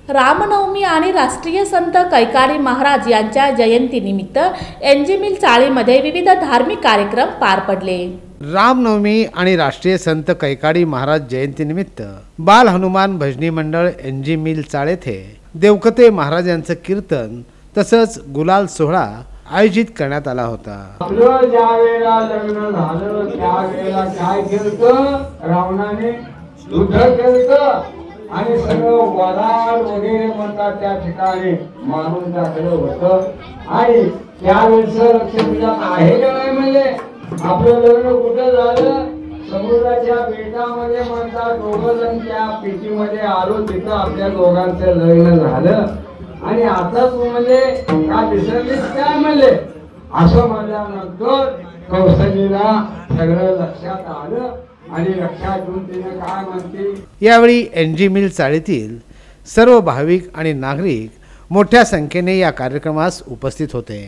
रामनवमी आणि राष्ट्रीय संत कैकाडी महाराज यांच्या जयंतीनिमित्त एनजी मिल चाळीमध्ये विविध धार्मिक कार्यक्रम पार पडले। रामनवमी आणि राष्ट्रीय संत कैकाडी महाराज जयंतीनिमित्त बाल हनुमान भजनी मंडळ एनजी मिल चाळ येथे देवकते महाराज यांचं कीर्तन तसंच गुलाल सोहळा आयोजित करण्यात आला होता। आपलं ज्या वेळेला लग्न झालं त्या वेळेला काय केलं, रावणाने युद्ध केलं आणि सगळं वलार वगैरे म्हणतात त्या ठिकाणी मारून टाकलं होतं। आणि त्यावेळेस लक्षपूजन आहे का नाही म्हणजे आपलं लग्न कुठं झालं, समुद्राच्या बेटामध्ये म्हणतात दोघं जण त्या पेटीमध्ये आलो, तिथं आपल्या दोघांचं लग्न झालं। आणि आता तू म्हणजे का विसरलीस काय म्हणले, असं म्हणल्यानंतर कौशलीला सगळं लक्षात आलं आणि लक्षात घेऊन तिने काय म्हणते। यावेळी एनजी मिल चाळीतील सर्व भाविक आणि नागरिक मोठ्या संख्येने या कार्यक्रमास उपस्थित होते।